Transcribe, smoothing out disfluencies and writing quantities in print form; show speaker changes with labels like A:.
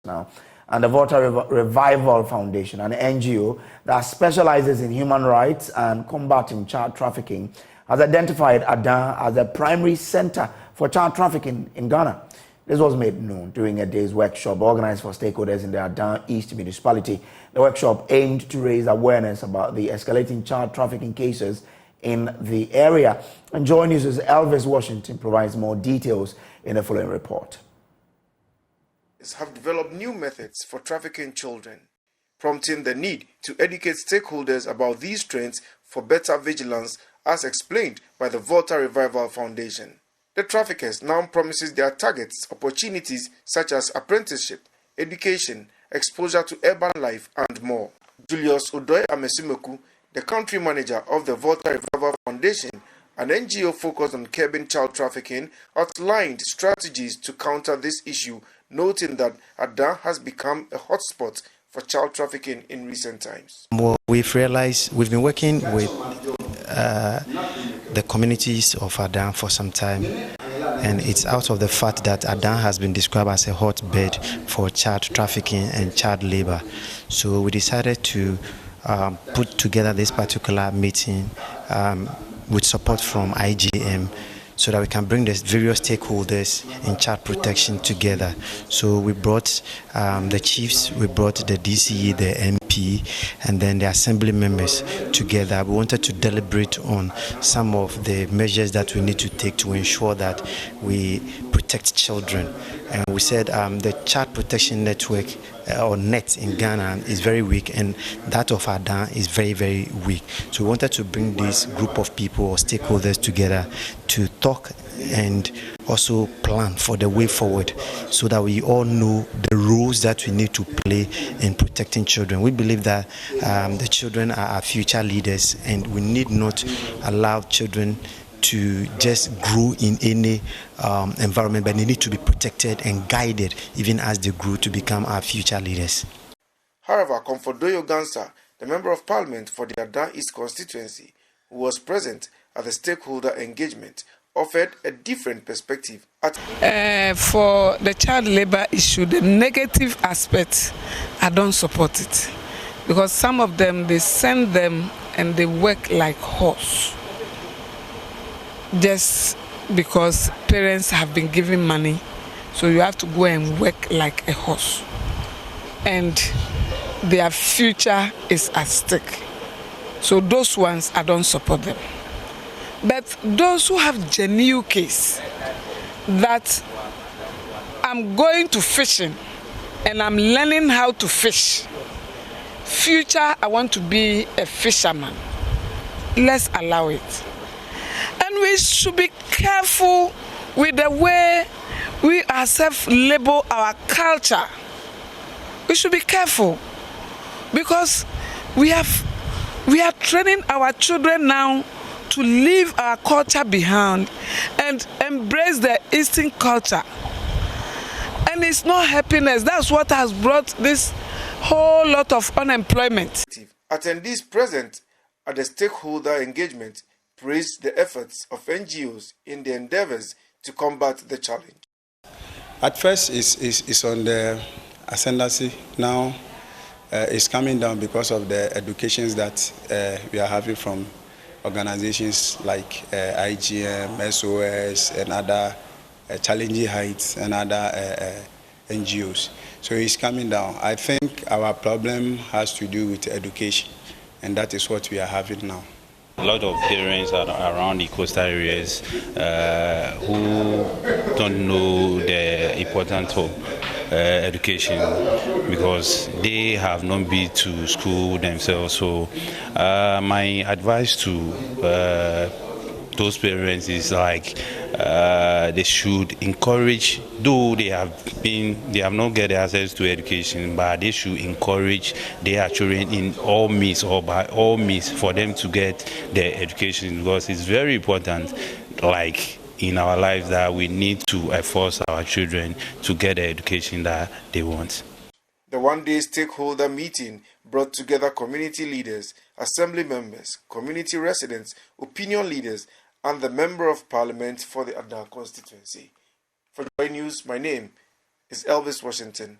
A: now, and the Volta Revival Foundation, an NGO that specializes in human rights and combating child trafficking, has identified Adan as a primary center for child trafficking in Ghana. This was made known during a day's workshop organized for stakeholders in the Adan East municipality. The workshop aimed to raise awareness about the escalating child trafficking cases in the area. And Joy News' Elvis Washington provides more details in the following report.
B: Have developed new methods for trafficking children, prompting the need to educate stakeholders about these trends for better vigilance, as explained by the Volta Revival Foundation. The traffickers now promises their targets opportunities such as apprenticeship, education, exposure to urban life, and more. Julius Odoy Amesimeku, the country manager of the Volta Revival Foundation, an NGO focused on curbing child trafficking, outlined strategies to counter this issue, noting that Adan has become a hotspot for child trafficking in recent times.
C: Well, we've realized we've been working with the communities of Adan for some time, and it's out of the fact that Adan has been described as a hotbed for child trafficking and child labor. So we decided to put together this particular meeting with support from IGM, so that we can bring the various stakeholders in child protection together. So we brought the chiefs, we brought the DCE, the MP, and then the assembly members together. We wanted to deliberate on some of the measures that we need to take to ensure that we protect children. And we said the child protection network or net in Ghana is very weak, and that of Adan is very, very weak. So we wanted to bring this group of people or stakeholders together to talk and also plan for the way forward, so that we all know the roles that we need to play in protecting children. We believe that the children are our future leaders, and we need not allow children to just grow in any environment, but they need to be protected and guided even as they grow to become our future leaders.
B: However, Comfordoyo Gansa, the Member of Parliament for the Adan East constituency, who was present at the stakeholder engagement, offered a different perspective.
D: For the child labor issue, the negative aspect, I don't support it, because some of them, they send them and they work like horse, just because parents have been giving money, so you have to go and work like a horse, and their future is at stake. So those ones, I don't support them. But those who have genuine case that I'm going to fishing and I'm learning how to fish, future I want to be a fisherman, let's allow it. And we should be careful with the way we ourselves label our culture. We should be careful, because we are training our children now to leave our culture behind and embrace the Eastern culture. And it's not happiness. That's what has brought this whole lot of unemployment.
B: Attendees present at the stakeholder engagement praised the efforts of NGOs in their endeavors to combat the challenge.
E: At first, it's on the ascendancy. Now, it's coming down because of the educations that we are having from organizations like IGM, SOS, and other Challenging Heights and other NGOs. So it's coming down. I think our problem has to do with education, and that is what we are having now.
F: A lot of parents are around the coastal areas who don't know the importance of education, because they have not been to school themselves. So my advice to those parents is like they should encourage, though they have not get access to education, but they should encourage their children in all means or by all means for them to get their education, because it's very important, like in our lives, that we need to force our children to get the education that they want.
B: The one-day stakeholder meeting brought together community leaders, assembly members, community residents, opinion leaders, and the Member of Parliament for the Adan constituency. For Joy News, my name is Elvis Washington.